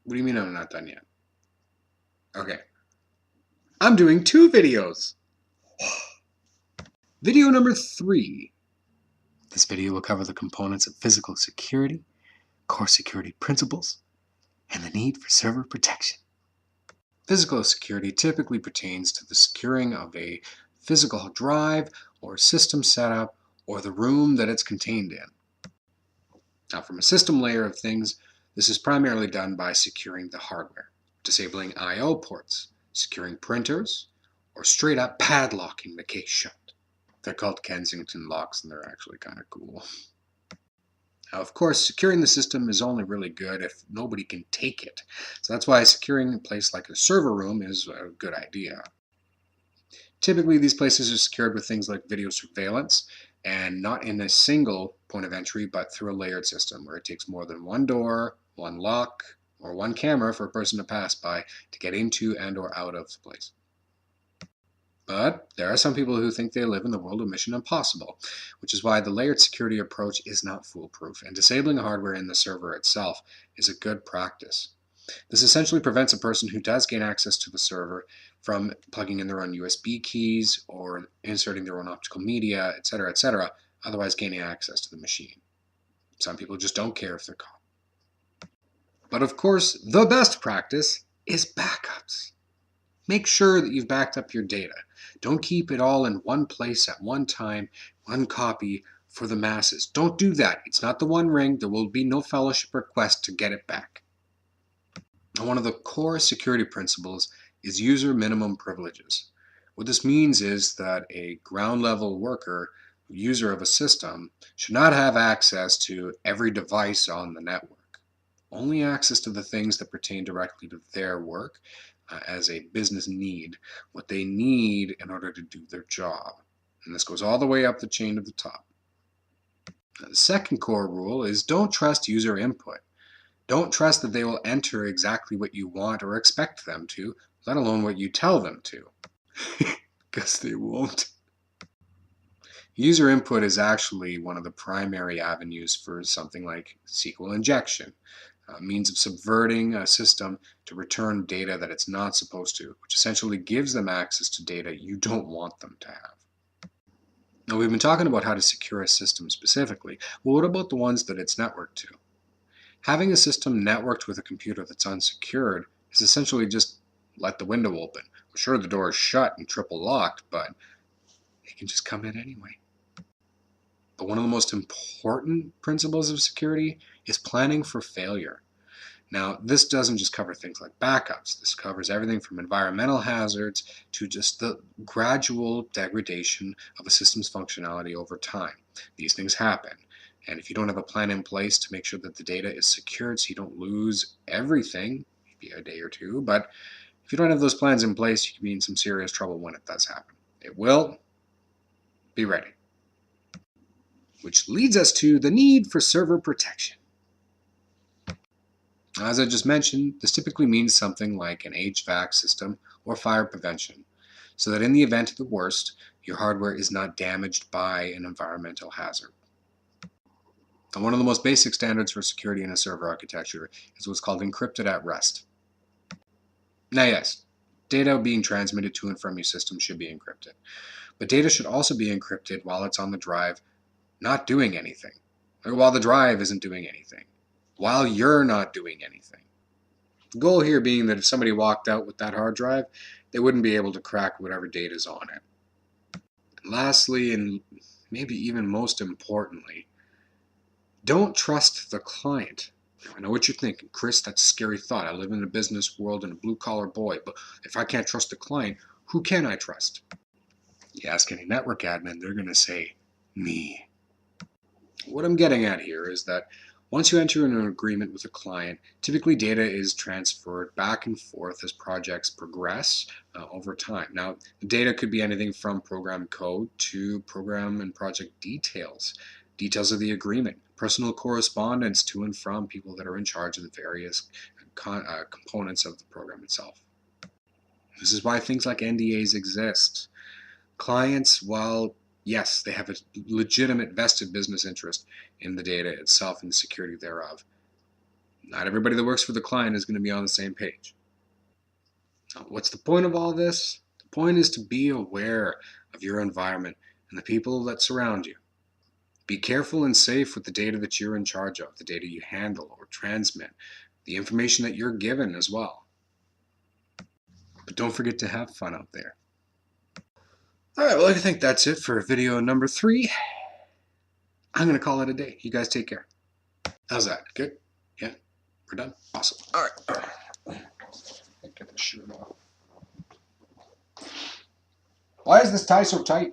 What do you mean I'm not done yet? Okay. I'm doing 2 videos. Video number 3. This video will cover the components of physical security, core security principles, and the need for server protection. Physical security typically pertains to the securing of a physical drive or system setup or the room that it's contained in. Now, from a system layer of things, this is primarily done by securing the hardware, disabling I/O ports, securing printers, or straight up padlocking the case shut. They're called Kensington locks and they're actually kind of cool. Now, of course, securing the system is only really good if nobody can take it. So that's why securing a place like a server room is a good idea. Typically, these places are secured with things like video surveillance and not in a single point of entry, but through a layered system where it takes more than one door, one lock, or one camera for a person to pass by to get into and or out of the place. But there are some people who think they live in the world of Mission Impossible, which is why the layered security approach is not foolproof, and disabling hardware in the server itself is a good practice. This essentially prevents a person who does gain access to the server from plugging in their own USB keys or inserting their own optical media, etc., otherwise gaining access to the machine. Some people just don't care if they're caught. But of course, the best practice is backups. Make sure that you've backed up your data. Don't keep it all in one place at one time, one copy for the masses. Don't do that. It's not the One Ring. There will be no fellowship request to get it back. And one of the core security principles is user minimum privileges. What this means is that a ground level worker, user of a system, should not have access to every device on the network. Only access to the things that pertain directly to their work as a business need, what they need in order to do their job. And this goes all the way up the chain to the top. Now, the second core rule is don't trust user input. Don't trust that they will enter exactly what you want or expect them to, let alone what you tell them to. Because they won't. User input is actually one of the primary avenues for something like SQL injection, a means of subverting a system to return data that it's not supposed to, which essentially gives them access to data you don't want them to have. Now, we've been talking about how to secure a system specifically. Well, what about the ones that it's networked to? Having a system networked with a computer that's unsecured is essentially just let the window open. Sure, the door is shut and triple locked, but it can just come in anyway. But one of the most important principles of security is planning for failure. Now, this doesn't just cover things like backups. This covers everything from environmental hazards to just the gradual degradation of a system's functionality over time. These things happen. And if you don't have a plan in place to make sure that the data is secured so you don't lose everything, maybe a day or two, but if you don't have those plans in place, you can be in some serious trouble when it does happen. It will. Be ready. Which leads us to the need for server protection. As I just mentioned, this typically means something like an HVAC system or fire prevention, so that in the event of the worst, your hardware is not damaged by an environmental hazard. And one of the most basic standards for security in a server architecture is what's called encrypted at rest. Now yes, data being transmitted to and from your system should be encrypted, but data should also be encrypted while it's on the drive not doing anything, or while the drive isn't doing anything, while you're not doing anything. The goal here being that if somebody walked out with that hard drive, they wouldn't be able to crack whatever data's on it. And lastly, and maybe even most importantly, don't trust the client. I know what you're thinking, Chris, that's a scary thought. I live in a business world and a blue-collar boy, but if I can't trust the client, who can I trust? You ask any network admin, they're going to say, me. What I'm getting at here is that once you enter into an agreement with a client, typically data is transferred back and forth as projects progress over time. Now, the data could be anything from program code to program and project details, details of the agreement, personal correspondence to and from people that are in charge of the various components of the program itself. This is why things like NDAs exist. Clients, while yes, they have a legitimate vested business interest in the data itself and the security thereof, Not everybody that works for the client is going to be on the same page. Now, what's the point of all this? The point is to be aware of your environment and the people that surround you. Be careful and safe with the data that you're in charge of, the data you handle or transmit, the information that you're given as well. But don't forget to have fun out there. Alright, well I think that's it for video number 3. I'm going to call it a day. You guys take care. How's that? Good? Yeah? We're done? Awesome. Alright. Get this shirt off. Why is this tie so tight?